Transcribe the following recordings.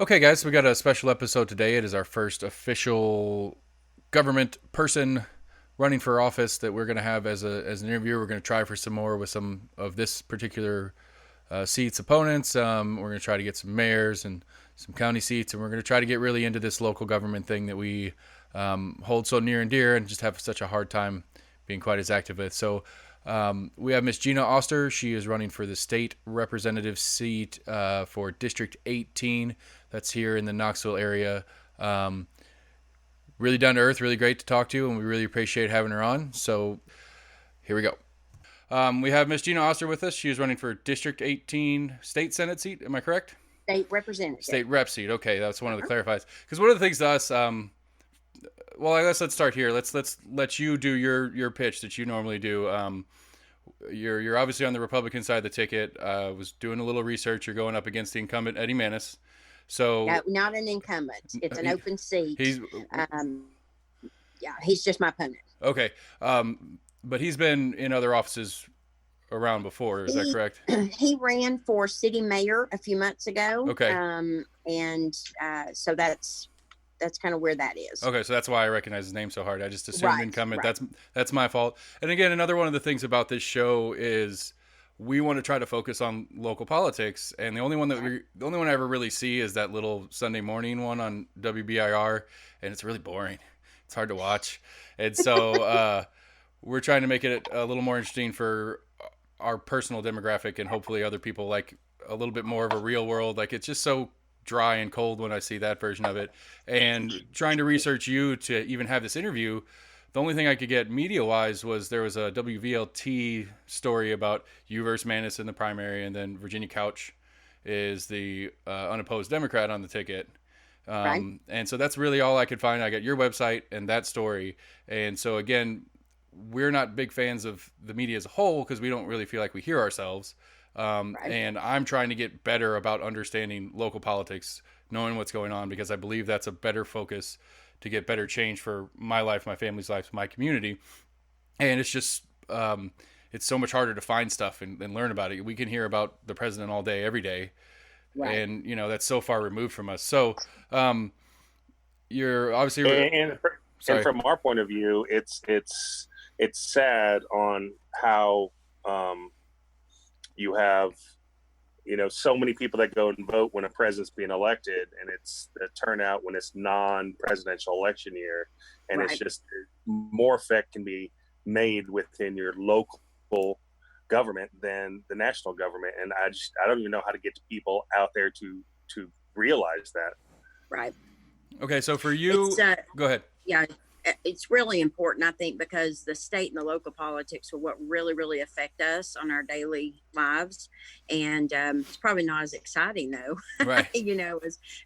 Okay, guys, we got a special episode today. It is our first official government person running for office that we're going to have as an interview. We're going to try for some more with some of this particular seats opponents. We're going to try to get some mayors and some county seats, and we're going to try to get really into this local government thing that we hold so near and dear and just have such a hard time being quite as active with. So we have Miss Gina Oster. She is running for the state representative seat for District 18. That's here in the Knoxville area. Um, really down to earth, really great to talk to, and we really appreciate having her on. So here we go. We have Miss Gina Oster with us. She is running for District 18 state senate seat. Am I correct? State representative. State rep seat. Okay, that's one of the Uh-huh. clarifies. Because one of the things to us, well, I guess let's start here. Let's let you do your pitch that you normally do. You're obviously on the Republican side of the ticket. Was doing a little research. You're going up against the incumbent Eddie Manis. So No, not an incumbent. It's an he, open seat. he's Um, yeah, he's just my opponent. okay. But he's been in other offices around before. Is that He correct? he ran for city mayor a few months ago, Okay. and so that's kind of where that is. Okay, so that's why I recognize his name so hard. I just assumed Right, incumbent. right, That's my fault. And again, another one of the things about this show is we want to try to focus on local politics, and right. the only one I ever really see is that little Sunday morning one on WBIR, and it's really boring. It's hard to watch, and so we're trying to make it a little more interesting for our personal demographic, and hopefully other people like a little bit more of a real world. Like it's just so dry and cold when I see that version of it. And trying to research you to even have this interview, the only thing I could get media wise was there was a WVLT story about you versus Manis in the primary, and then Virginia Couch is the unopposed Democrat on the ticket. Right. And so that's really all I could find. I got your website and that story. And so again, we're not big fans of the media as a whole because we don't really feel like we hear ourselves. Right. And I'm trying to get better about understanding local politics, knowing what's going on, because I believe that's a better focus to get better change for my life, my family's life, my community. And it's just, it's so much harder to find stuff and learn about it. We can hear about the president all day, every day. Right. And, you know, that's so far removed from us. So, um, you're obviously, and and sorry. from our point of view, it's sad on how you have so many people that go and vote when a president's being elected, and it's the turnout when it's non-presidential election year, and it's Right. just more effect can be made within your local government than the national government, and I don't even know how to get to people out there to realize that. Right. Okay. So for you, It's go ahead. yeah, it's really important, I think, because the state and the local politics are what really affect us on our daily lives, and it's probably not as exciting though, Right.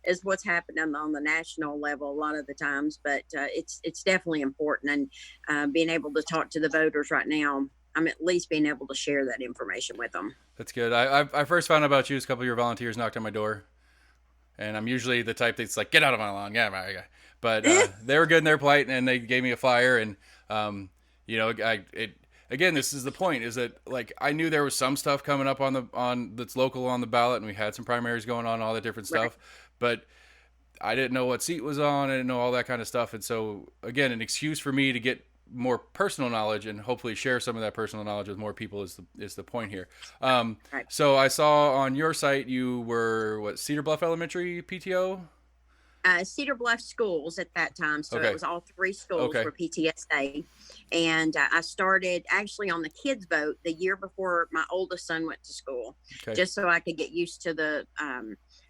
as what's happening on the national level a lot of the times. But it's definitely important, and being able to talk to the voters right now, I'm at least being able to share that information with them. That's good. I first found out about you as a couple of your volunteers knocked on my door, and I'm usually the type that's like, get out of my lawn, yeah, my guy. But they were good and they're polite, and they gave me a flyer, and you know, it again. This is the point: is that like I knew there was some stuff coming up on that's local on the ballot, and we had some primaries going on, all that different Right. stuff, but I didn't know what seat was on. I didn't know all that kind of stuff, and so again, an excuse for me to get more personal knowledge and hopefully share some of that personal knowledge with more people is the point here. Right. So I saw on your site you were what Cedar Bluff Elementary PTO. Cedar Bluff schools at that time. So it Okay. was all three schools Okay. were PTSA. And I started actually on the kids' vote the year before my oldest son went to school, Okay. just so I could get used to the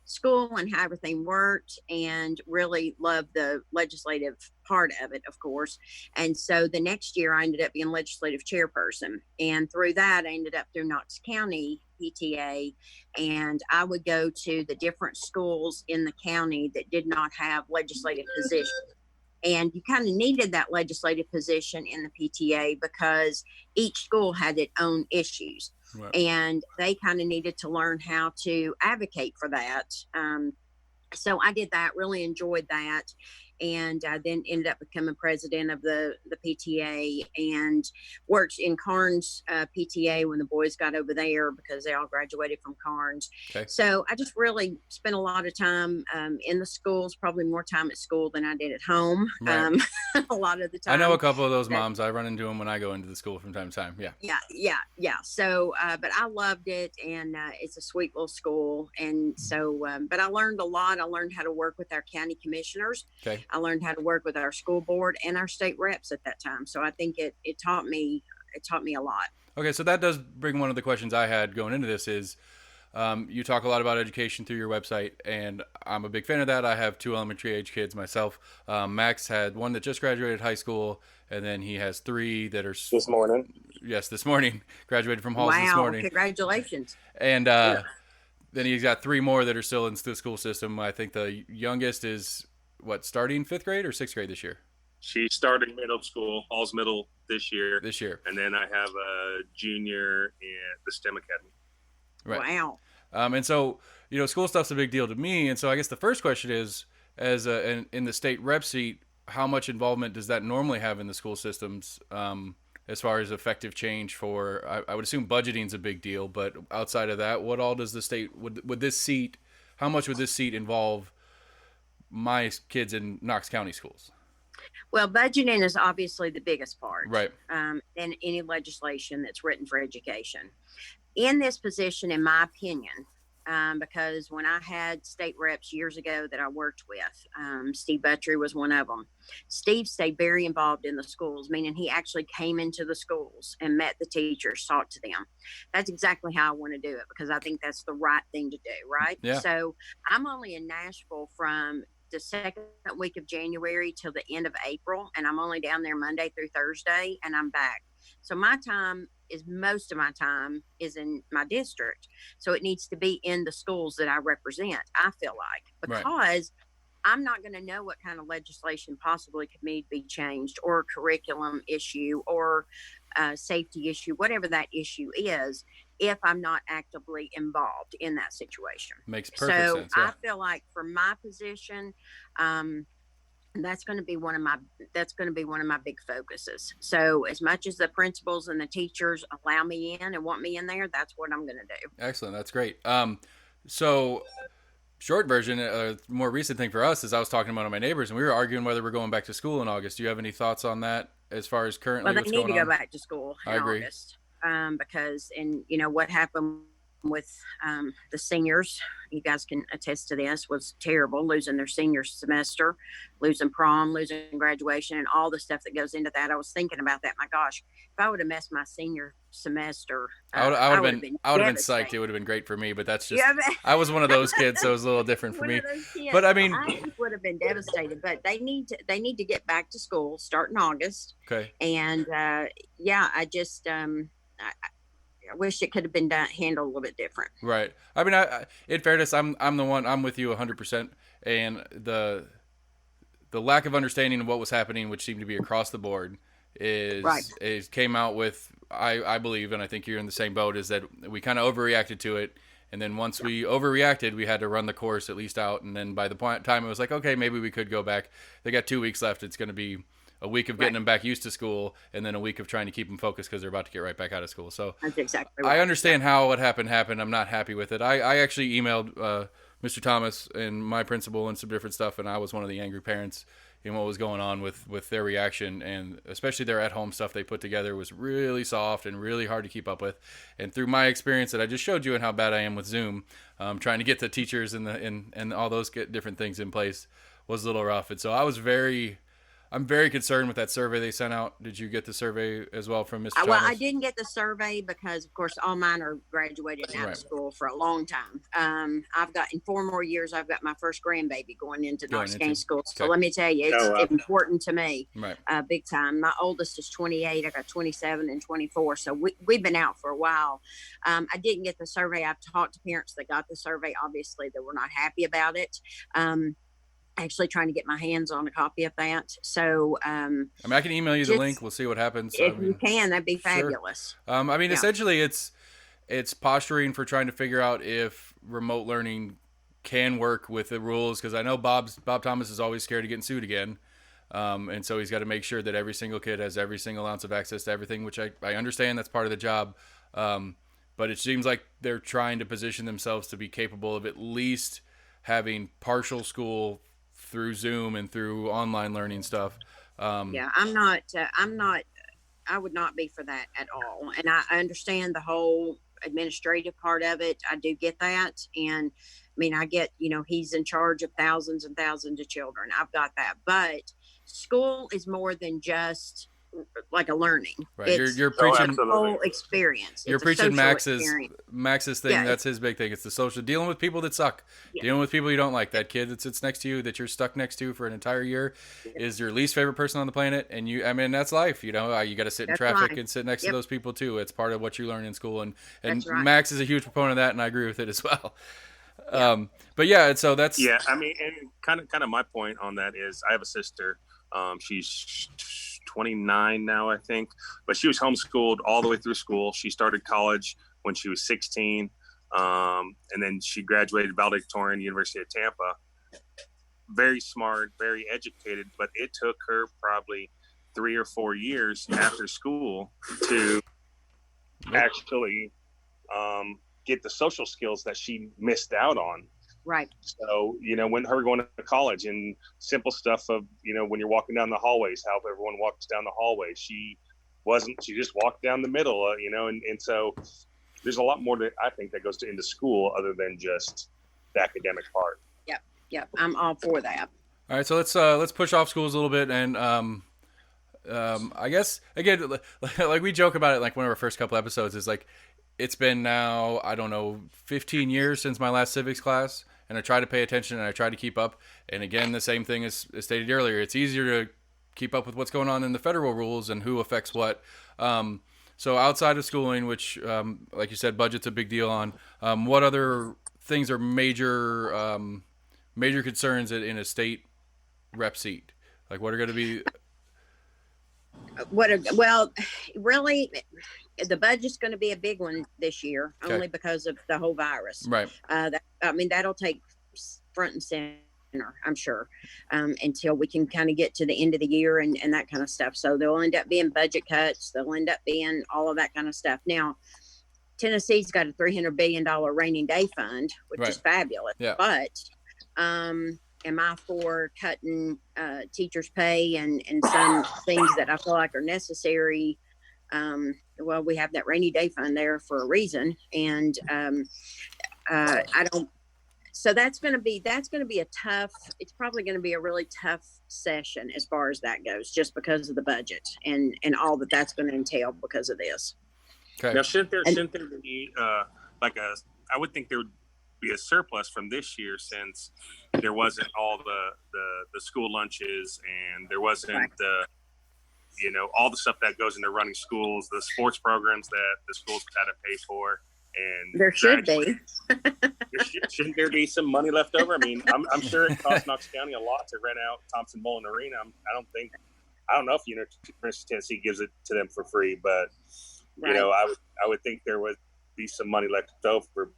school and how everything worked, and really love the legislative part of it, of course. And so the next year I ended up being legislative chairperson. And through that, I ended up through Knox County PTA, and I would go to the different schools in the county that did not have legislative positions. And you kind of needed that legislative position in the PTA because each school had its own issues. Right. And they kind of needed to learn how to advocate for that. So I did that, really enjoyed that. and then ended up becoming president of the PTA, and worked in Carnes PTA when the boys got over there because they all graduated from Carnes. Okay. So I just really spent a lot of time in the schools, probably more time at school than I did at home. Right. A lot of the time. I know a couple of those moms. I run into them when I go into the school from time to time. Yeah. Yeah. So, but I loved it, and it's a sweet little school. And so, but I learned a lot. I learned how to work with our county commissioners. Okay. I learned how to work with our school board and our state reps at that time. So I think it taught me a lot. Okay, so that does bring one of the questions I had going into this is, you talk a lot about education through your website, and I'm a big fan of that. I have 2 elementary age kids myself. Max had one that just graduated high school, and then he has 3 that are This morning. Yes, this morning graduated from Halls this morning. Congratulations! And then he's got 3 more that are still in the school system. I think the youngest is starting 5th grade or 6th grade this year. She's starting middle school, Halls Middle this year. And then I have a junior in the STEM Academy. Right. Wow. And so, school stuff's a big deal to me. And so I guess the first question is, as in the state rep seat, how much involvement does that normally have in the school systems as far as effective change for, I would assume budgeting's a big deal, but outside of that, what all does the state, would this seat, how much would this seat involve my kids in Knox County schools? Well, budgeting is obviously the biggest part, right? In any legislation that's written for education. In this position, in my opinion, because when I had state reps years ago that I worked with, Steve Buttrey was one of them. Steve stayed very involved in the schools, meaning he actually came into the schools and met the teachers, talked to them. That's exactly how I want to do it, because I think that's the right thing to do, right? Yeah. So I'm only in Nashville from the second week of January till the end of April, and I'm only down there Monday through Thursday, and I'm back. So most of my time is in my district. So it needs to be in the schools that I represent, I feel like, because I'm not going to know what kind of legislation possibly could need to be changed, or a curriculum issue, or a safety issue, whatever that issue is, if I'm not actively involved in that situation. Makes perfect sense. Yeah. I feel like for my position, that's going to be one of my big focuses. So as much as the principals and the teachers allow me in and want me in there, that's what I'm going to do. Excellent. That's great. So short version, more recent thing for us is I was talking to one of my neighbors, and we were arguing whether we're going back to school in August. Do you have any thoughts on that as far as currently what's going on? Well, they need to go back to school in August. Because what happened with the seniors, you guys can attest to this, was terrible, losing their senior semester, losing prom, losing graduation, and all the stuff that goes into that. I was thinking about that. My gosh, if I would have missed my senior semester, I would have been psyched. It would have been great for me, but that's just, I was one of those kids, so it was a little different for me. But I mean, I would have been devastated, but they need to get back to school, start in August. Okay. And I just, I wish it could have been handled a little bit different. Right. I mean, in fairness, I'm with you 100%. And the lack of understanding of what was happening, which seemed to be across the board, is came out with, I believe, and I think you're in the same boat, is that we kind of overreacted to it. And then once we overreacted, we had to run the course at least out. And then by the time it was like, okay, maybe we could go back. They got 2 weeks left. It's going to be a week of getting them back used to school, and then a week of trying to keep them focused because they're about to get right back out of school. So that's exactly right. I understand how what happened. I'm not happy with it. I actually emailed Mr. Thomas and my principal and some different stuff, and I was one of the angry parents in what was going on with their reaction, and especially their at-home stuff they put together was really soft and really hard to keep up with. And through my experience that I just showed you and how bad I am with Zoom, trying to get the teachers and all those different things in place was a little rough. And so I'm very concerned with that survey they sent out. Did you get the survey as well from Mr. Thomas? Well, I didn't get the survey because, of course, all mine are graduated out of school for a long time. I've got, in 4 more years, I've got my first grandbaby going into Knox County School. So let me tell you, it's important to me, big time. My oldest is 28. I got 27 and 24. So we've been out for a while. I didn't get the survey. I've talked to parents that got the survey. Obviously, they were not happy about it. Actually trying to get my hands on a copy of that. So, I can email you the link. We'll see what happens. If you can, that'd be fabulous. Essentially it's posturing for trying to figure out if remote learning can work with the rules, because I know Bob Thomas is always scared of getting sued again. And so he's got to make sure that every single kid has every single ounce of access to everything, which I understand that's part of the job. But it seems like they're trying to position themselves to be capable of at least having partial school through Zoom and through online learning stuff. Yeah, I'm not. I would not be for that at all. And I understand the whole administrative part of it. I do get that, and I mean, I get, he's in charge of thousands and thousands of children. I've got that, but school is more than just like a learning. Right. It's You're preaching the whole experience. You're It's a preaching social experience. Max's thing. Yeah. That's his big thing. It's the social, dealing with people that suck, Yeah. dealing with people you don't like. That kid that sits next to you, that you're stuck next to for an entire year, is your least favorite person on the planet. And that's life. You got to sit in That's traffic right. and sit next to Yep. those people too. It's part of what you learn in school. And That's right. Max is a huge proponent of that, and I agree with it as well. But yeah, and so that's Yeah, I mean, and kind of my point on that is I have a sister. She's 29 now, I think, but she was homeschooled all the way through school. She started college when she was 16, and then she graduated valedictorian, University of Tampa. Very smart, very educated, but it took her probably 3 or 4 years after school to actually get the social skills that she missed out on. Right. So, when her going to college and simple stuff of, when you're walking down the hallways, how everyone walks down the hallway, she just walked down the middle, and so there's a lot more that I think that goes into school other than just the academic part. Yep. I'm all for that. all right. So let's push off schools a little bit, and I guess again, like we joke about it, like one of our first couple episodes is like, it's been now, I don't know, 15 years since my last civics class, and I try to pay attention and I try to keep up. And again, the same thing as stated earlier, it's easier to keep up with what's going on in the federal rules and who affects what. So outside of schooling, which, like you said, budget's a big deal on, what other things are major concerns in a state rep seat? Like, what are going to be? Really, the budget's going to be a big one this year, Okay. only because of the whole virus. Right. That'll take front and center, I'm sure, until we can kind of get to the end of the year and that kind of stuff. So there'll end up being budget cuts. There'll end up being all of that kind of stuff. Now, Tennessee's got a $300 billion rainy day fund, which Right. is fabulous. Yeah. But am I for cutting teachers' pay and some things that I feel like are necessary? Well, we have that rainy day fund there for a reason, and I don't. So that's going to be a tough. It's probably going to be a really tough session as far as that goes, just because of the budget and all that's going to entail because of this. Okay. Now, shouldn't there be I would think there would be a surplus from this year, since there wasn't all the school lunches, and there wasn't Right. all the stuff that goes into running schools, the sports programs that the schools had to pay for. And There should be. Shouldn't there be some money left over? I mean, I'm sure it costs Knox County a lot to rent out Thompson Mullen Arena. I don't know if University of Tennessee gives it to them for free, but Right. I would think there would be some money left over,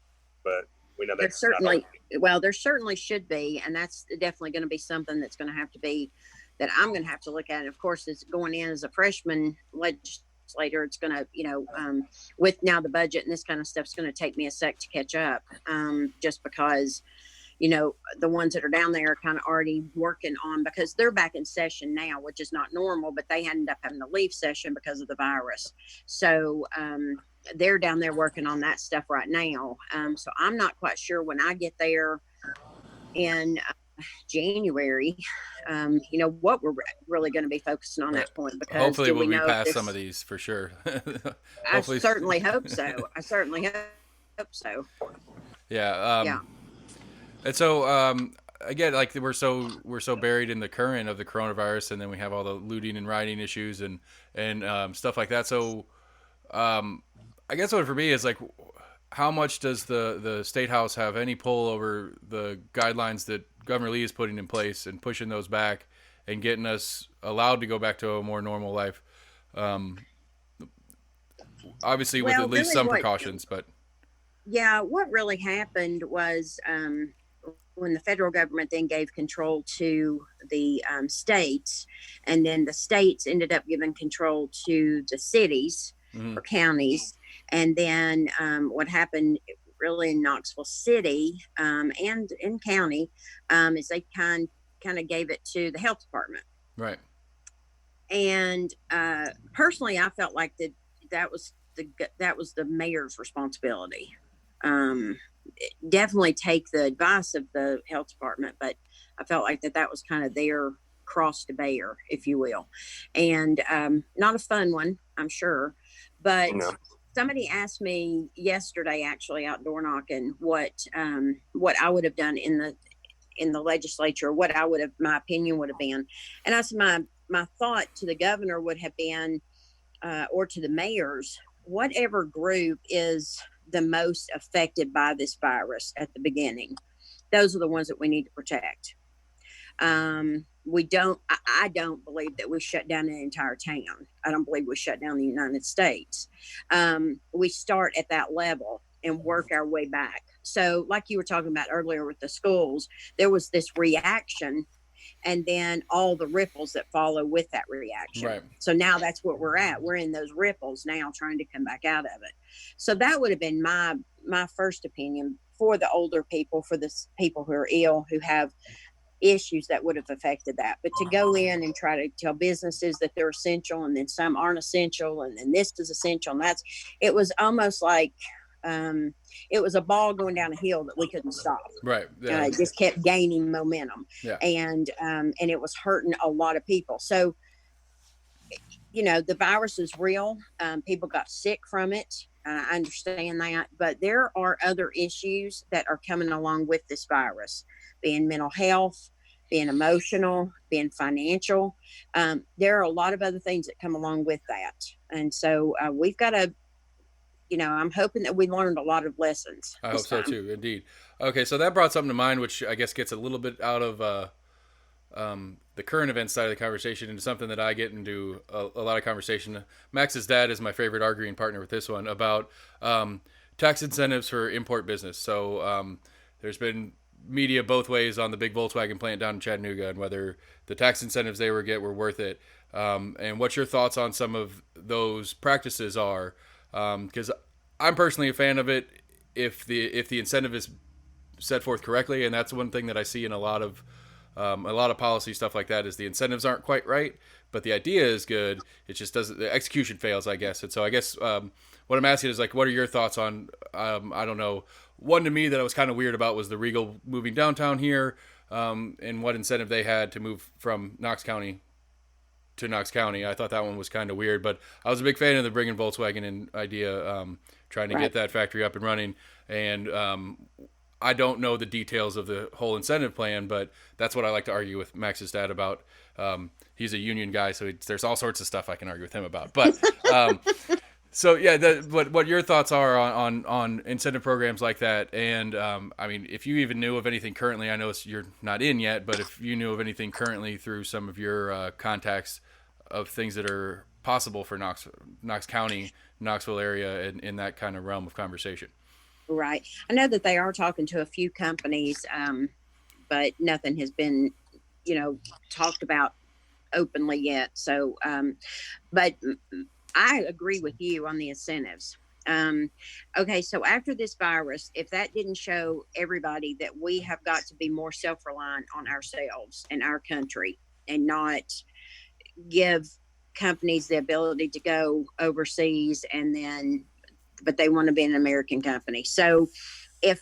but we know that's There certainly should be, and that's definitely going to be something that's going to have to be that I'm going to have to look at. And of course, it's going in as a freshman legislator. It's going to, with now the budget and this kind of stuff, it's going to take me a sec to catch up, just because, the ones that are down there are kind of already working on, because they're back in session now, which is not normal, but they ended up having to leave session because of the virus. So, they're down there working on that stuff right now. So I'm not quite sure when I get there in January, what we're really going to be focusing on that point. Because hopefully we'll be know past this- some of these for sure. I certainly hope so. I certainly hope so. Yeah. Yeah. And so, again, like we're so buried in the current of the coronavirus, and then we have all the looting and rioting issues and stuff like that. So, I guess what for me is like, how much does the State House have any pull over the guidelines that Governor Lee is putting in place and pushing those back and getting us allowed to go back to a more normal life? Obviously, with at least some precautions, but yeah, what really happened was when the federal government then gave control to the states, and then the states ended up giving control to the cities Mhm. or counties, and then what happened really in Knoxville City and in county is they kind of gave it to the health department. Right. And personally, I felt like that was the mayor's responsibility. Definitely take the advice of the health department, but I felt like that was kind of their cross to bear, if you will, and not a fun one, I'm sure. But somebody asked me yesterday, actually out door knocking, what I would have done in the legislature, what my opinion would have been, and I said my thought to the governor would have been, or to the mayors, whatever group is the most affected by this virus at the beginning, those are the ones that we need to protect. I don't believe that we shut down an entire town. I don't believe we shut down the United States. We start at that level and work our way back. So like you were talking about earlier with the schools, there was this reaction and then all the ripples that follow with that reaction. Right. So now that's what we're at. We're in those ripples now, trying to come back out of it. So that would have been my first opinion for the older people, for the people who are ill, who have issues that would have affected that. But to go in and try to tell businesses that they're essential and then some aren't essential and then this is essential, and it was almost like it was a ball going down a hill that we couldn't stop. Right. Yeah. It just kept gaining momentum. Yeah. And it was hurting a lot of people. So, the virus is real. People got sick from it. I understand that. But there are other issues that are coming along with this virus, being mental health, being emotional, being financial. There are a lot of other things that come along with that. And so we've got to, I'm hoping that we learned a lot of lessons. I hope so too, indeed. Okay, so that brought something to mind, which I guess gets a little bit out of the current events side of the conversation into something that I get into a lot of conversation. Max's dad is my favorite arguing partner with this one about tax incentives for import business. So there's been media both ways on the big Volkswagen plant down in Chattanooga and whether the tax incentives they were worth it. And what your thoughts on some of those practices are. Because I'm personally a fan of it if the incentive is set forth correctly, and that's one thing that I see in a lot of policy stuff like that is the incentives aren't quite right, but the idea is good. It just doesn't. The execution fails, I guess. And so I guess what I'm asking is like, what are your thoughts on? I don't know. One to me that I was kind of weird about was the Regal moving downtown here, and what incentive they had to move from Knox County to Knox County. I thought that one was kind of weird, but I was a big fan of the bringing Volkswagen in idea, trying to get that factory up and running. And I don't know the details of the whole incentive plan, but that's what I like to argue with Max's dad about. He's a union guy, so there's all sorts of stuff I can argue with him about. But so yeah, what your thoughts are on incentive programs like that? And I mean, if you even knew of anything currently, I know you're not in yet, but if you knew of anything currently through some of your contacts of things that are possible for Knox County, Knoxville area, in that kind of realm of conversation. Right. I know that they are talking to a few companies, but nothing has been, talked about openly yet. So, but I agree with you on the incentives. Okay, so after this virus, if that didn't show everybody that we have got to be more self-reliant on ourselves and our country and not give companies the ability to go overseas but they want to be an American company. So if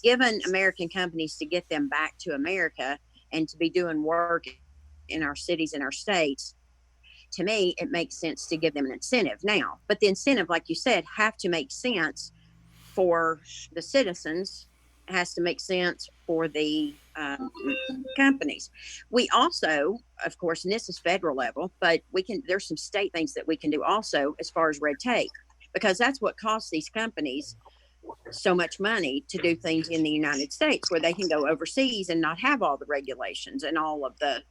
given American companies to get them back to America and to be doing work in our cities and our states, to me, it makes sense to give them an incentive now. But the incentive, like you said, have to make sense for the citizens. It has to make sense for the companies. We also, of course, and this is federal level, but there's some state things that we can do also as far as red tape, because that's what costs these companies so much money to do things in the United States, where they can go overseas and not have all the regulations and all of the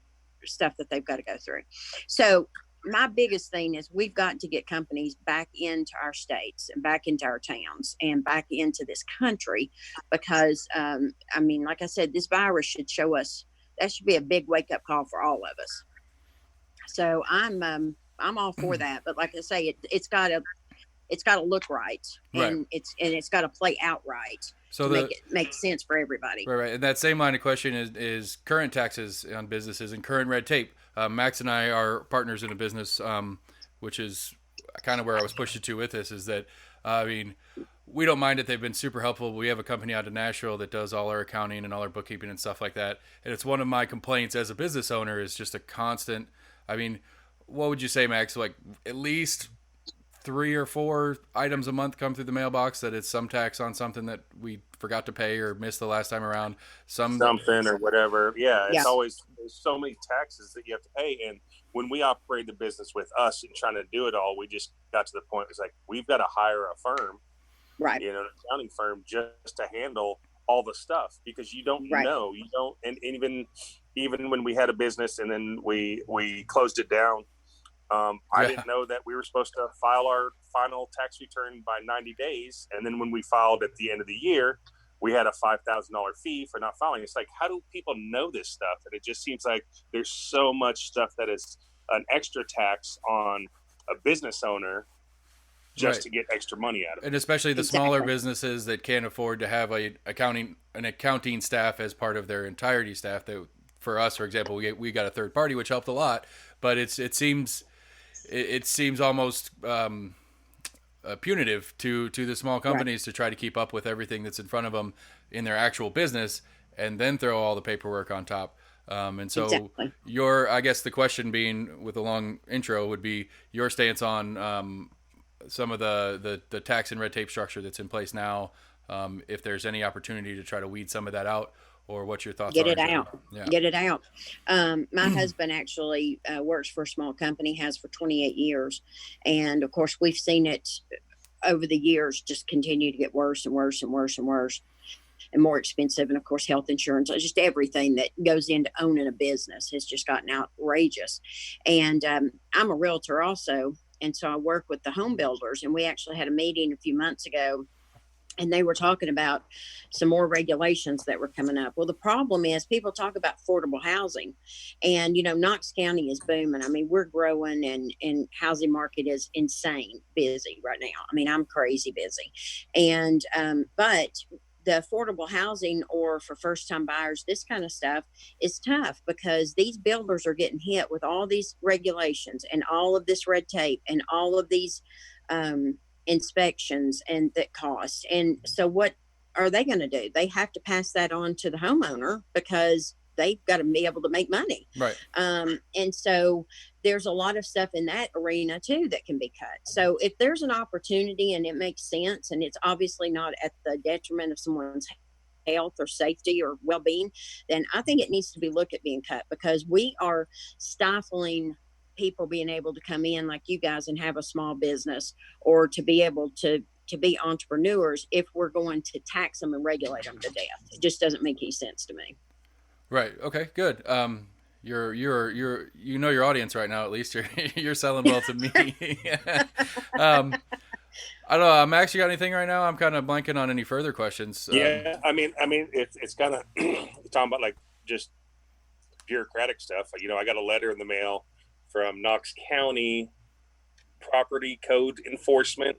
stuff that they've got to go through. So my biggest thing is we've got to get companies back into our states and back into our towns and back into this country because, I mean, like I said, this virus should show us, that should be a big wake up call for all of us. So I'm all for that. But like I say, it's got to look right, and Right. it's got to play out right So to make it make sense for everybody. Right. And that same line of question is current taxes on businesses and current red tape. Max and I are partners in a business, which is kind of where I was pushing to with this. Is that I mean, we don't mind it. They've been super helpful. We have a company out of Nashville that does all our accounting and all our bookkeeping and stuff like that. And it's one of my complaints as a business owner is just a constant. I mean, what would you say, Max? Like at least 3 or 4 items a month come through the mailbox that it's some tax on something that we forgot to pay or missed the last time around. Something or whatever. Yeah, Yeah. it's always, there's so many taxes that you have to pay. And when we operated the business with us and trying to do it all, we just got to the point, it's like, we've got to hire a firm, Right. you know, an accounting firm just to handle all the stuff, because you don't Right. know, you don't. And even when we had a business and then we closed it down, I didn't know that we were supposed to file our final tax return by 90 days. And then when we filed at the end of the year, we had a $5,000 fee for not filing. It's like, how do people know this stuff? And it just seems like there's so much stuff that is an extra tax on a business owner just Right. to get extra money out of it. And especially the smaller Exactly. businesses that can't afford to have an accounting staff as part of their entirety staff. That for us, for example, we got a third party, which helped a lot. But it seems almost punitive to the small companies to try to keep up with everything that's in front of them in their actual business, and then throw all the paperwork on top. And so Exactly. I guess the question being with a long intro would be your stance on some of the tax and red tape structure that's in place now. If there's any opportunity to try to weed some of that out, or what your thoughts Get are. it out. Yeah. Get it out. My husband actually works for a small company, has for 28 years. And of course, we've seen it over the years just continue to get worse and worse and worse and worse and more expensive. And of course, health insurance, just everything that goes into owning a business has just gotten outrageous. And I'm a realtor also. And so I work with the home builders. And we actually had a meeting a few months ago, and they were talking about some more regulations that were coming up. Well, the problem is people talk about affordable housing, and Knox County is booming. I mean, we're growing, and housing market is insane busy right now. I mean, I'm crazy busy, and but the affordable housing, or for first time buyers, this kind of stuff is tough because these builders are getting hit with all these regulations and all of this red tape and all of these inspections and that cost. And so what are they going to do? They have to pass that on to the homeowner because they've got to be able to make money. Right. And so there's a lot of stuff in that arena too that can be cut. So if there's an opportunity and it makes sense, and it's obviously not at the detriment of someone's health or safety or well-being, then I think it needs to be looked at being cut, because we are stifling people being able to come in like you guys and have a small business, or to be able to be entrepreneurs, if we're going to tax them and regulate them to death. It just doesn't make any sense to me. Right. Okay. Good. You're you know your audience right now. At least you're selling well to me. I don't know. Max, you got anything right now? I'm kind of blanking on any further questions. Yeah, I mean, it's kind of talking about like just bureaucratic stuff. I got a letter in the mail from Knox County Property Code Enforcement.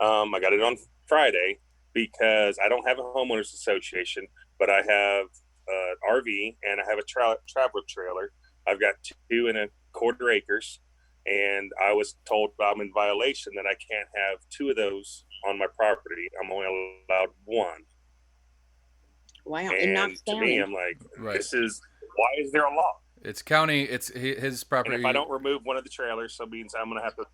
I got it on Friday because I don't have a homeowners association, but I have an RV and I have a traveler trailer. I've got 2.25 acres, and I was told I'm in violation that I can't have 2 of those on my property. I'm only allowed 1. Wow. In And Knox to County. me, I'm like, Right. why is there a law? It's county. It's his property. And if I don't remove one of the trailers, so means I'm going to have to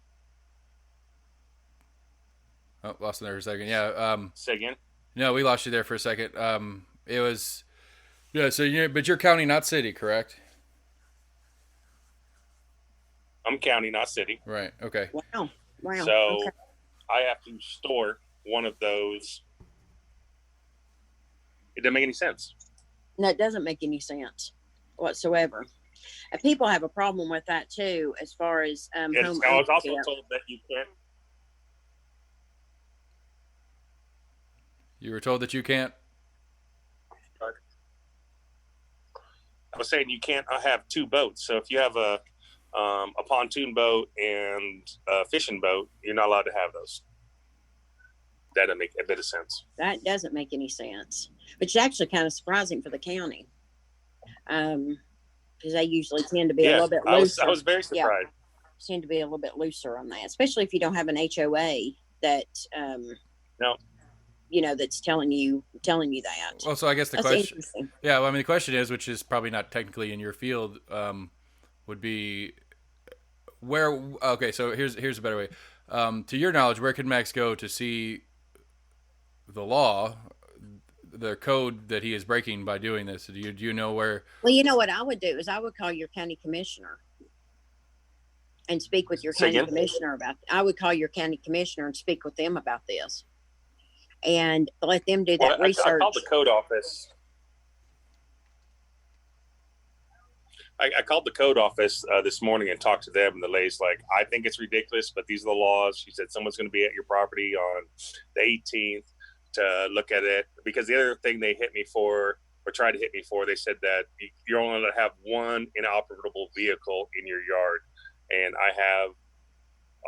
Oh, lost him there for a second. Yeah. say again. No, we lost you there for a second. It was. Yeah. So but you're county, not city, correct? I'm county, not city. Right. Okay. Wow. Wow. So Okay. I have to store one of those. It doesn't make any sense. No, it doesn't make any sense whatsoever. People have a problem with that too, as far as home I was also ownership. told that you can't. You were told that you can't. I was saying you can't have two boats. So if you have a pontoon boat and a fishing boat, you're not allowed to have those. That doesn't make a bit of sense. That doesn't make any sense, which is actually kind of surprising for the county, because they usually tend to be a little bit looser. I was very surprised. Tend to be a little bit looser on that, especially if you don't have an HOA that no. That's telling you that. Well, so I guess the question, yeah, well, I mean, the question is, which is probably not technically in your field, would be where. Okay, so here's a better way. To your knowledge, where can Max go to see the law, the code that he is breaking by doing this? Do you know where? Well, you know what I would do is I would call your county commissioner and speak with your county commissioner about. I would call your county commissioner and speak with them about this. And let them do that research. I called the code office. I called the code office this morning and talked to them, and the lady's like, I think it's ridiculous, but these are the laws. She said someone's going to be at your property on the 18th to look at it. Because the other thing they hit me for, or tried to hit me for, they said that you're only allowed to have one inoperable vehicle in your yard. And I have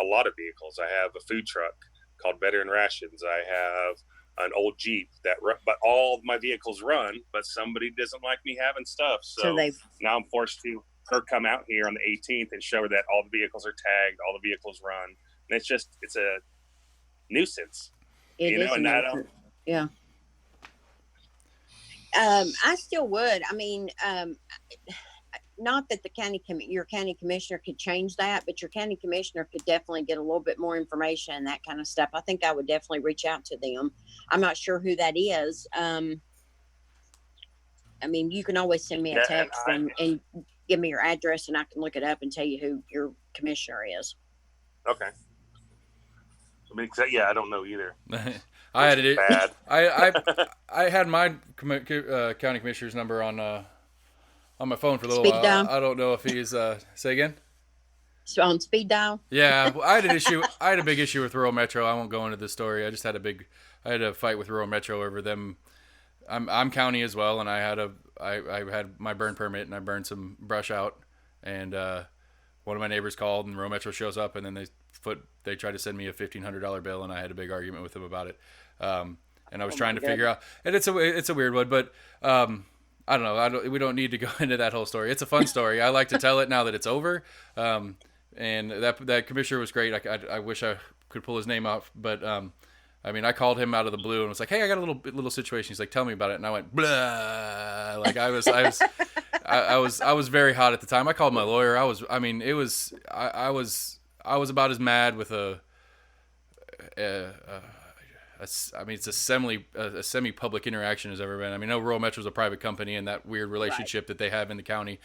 a lot of vehicles. I have a food truck called Veteran Rations. I have an old Jeep but all of my vehicles run, but somebody doesn't like me having stuff. So now I'm forced to her come out here on the 18th and show her that all the vehicles are tagged, all the vehicles run. And it's a nuisance. Yeah. I still would. I mean, not that your county commissioner could change that, but your county commissioner could definitely get a little bit more information and that kind of stuff. I think I would definitely reach out to them. I'm not sure who that is. I mean, you can always send me a text and give me your address and I can look it up and tell you who your commissioner is. Okay. I don't know either. I had it. Bad. I had my county commissioner's number on my phone for a little while. Dial. I don't know if he's say again. So on speed dial. Yeah, I had a big issue with Rural Metro. I won't go into this story. I just had a fight with Rural Metro over them. I'm county as well, and I had my burn permit and I burned some brush out, and one of my neighbors called and Rural Metro shows up and then they tried to send me a $1,500 bill and I had a big argument with them about it. And I was trying to figure out, and it's a weird one, but I don't know. We don't need to go into that whole story. It's a fun story. I like to tell it now that it's over. And that commissioner was great. I wish I could pull his name off, but I mean, I called him out of the blue and was like, "Hey, I got a little situation." He's like, "Tell me about it." And I went, "Blah." Like I was very hot at the time. I called my lawyer. I was about as mad with it's a semi-public interaction as ever been. I mean, Rural Metro is a private company and that weird relationship that they have in the county,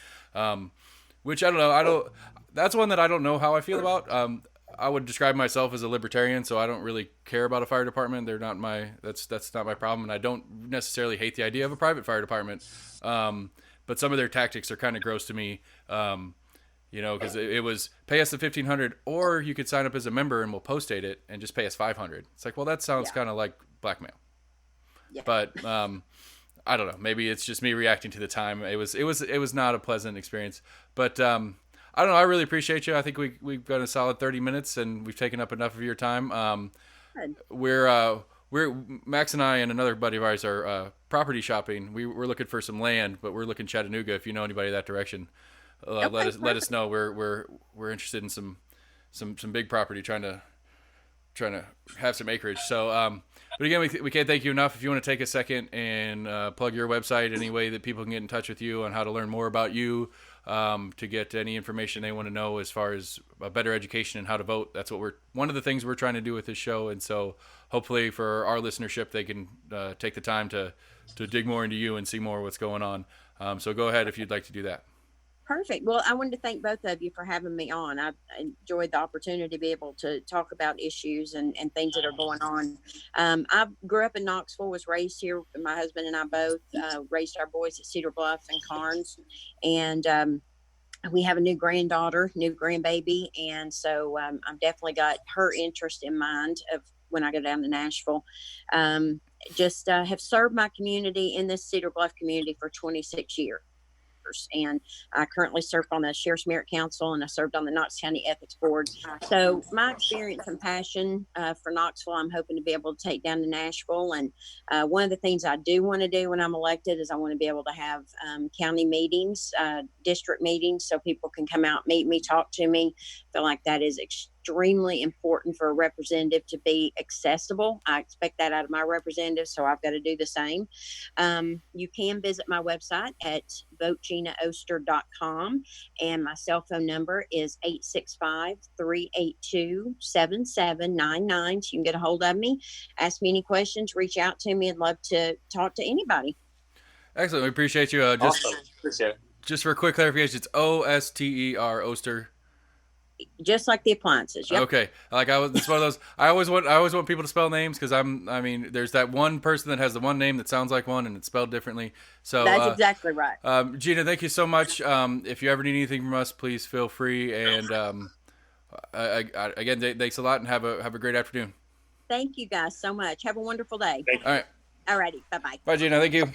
which I don't know. That's one that I don't know how I feel about. I would describe myself as a libertarian, so I don't really care about a fire department. They're not that's not my problem, and I don't necessarily hate the idea of a private fire department. But some of their tactics are kind of gross to me. Because it was pay us the $1,500, or you could sign up as a member and we'll post-date it and just pay us $500. It's like, well, that sounds kind of like blackmail. Yeah. But I don't know. Maybe it's just me reacting to the time. It was not a pleasant experience. But I don't know. I really appreciate you. I think we've got a solid 30 minutes and we've taken up enough of your time. We're Max and I and another buddy of ours are property shopping. We're looking for some land, but we're looking Chattanooga. If you know anybody that direction. Let us know. We're interested in some big property, trying to have some acreage. So, but again, we can't thank you enough. If you want to take a second and plug your website, any way that people can get in touch with you on how to learn more about you, to get any information they want to know as far as a better education and how to vote. That's one of the things we're trying to do with this show. And so, hopefully, for our listenership, they can take the time to dig more into you and see more what's going on. So go ahead if you'd like to do that. Perfect. Well, I wanted to thank both of you for having me on. I enjoyed the opportunity to be able to talk about issues and things that are going on. I grew up in Knoxville, was raised here. My husband and I both raised our boys at Cedar Bluff and Carnes. And we have a new granddaughter, new grandbaby, and so I've definitely got her interest in mind of when I go down to Nashville. Just have served my community in this Cedar Bluff community for 26 years. And I currently serve on the Sheriff's Merit Council, and I served on the Knox County Ethics Board. So my experience and passion for Knoxville, I'm hoping to be able to take down to Nashville. And one of the things I do want to do when I'm elected is I want to be able to have county meetings, district meetings, so people can come out, meet me, talk to me. I feel like that is extremely important for a representative to be accessible. I expect that out of my representatives, so I've got to do the same. You can visit my website at voteginaoster.com, and my cell phone number is 865-382-7799. So you can get a hold of me, ask me any questions, reach out to me. I'd love to talk to anybody. Excellent. We appreciate you. Awesome. Appreciate it. Just for a quick clarification, it's Oster, Oster. Just like the appliances. Yep. Okay, it's one of those. I always want people to spell names because there's that one person that has the one name that sounds like one and it's spelled differently. So that's exactly right. Gina, thank you so much. If you ever need anything from us, please feel free. And again, thanks a lot, and have a great afternoon. Thank you guys so much. Have a wonderful day. Thank you. All right. Alrighty. Bye-bye. Bye, Gina. Thank you.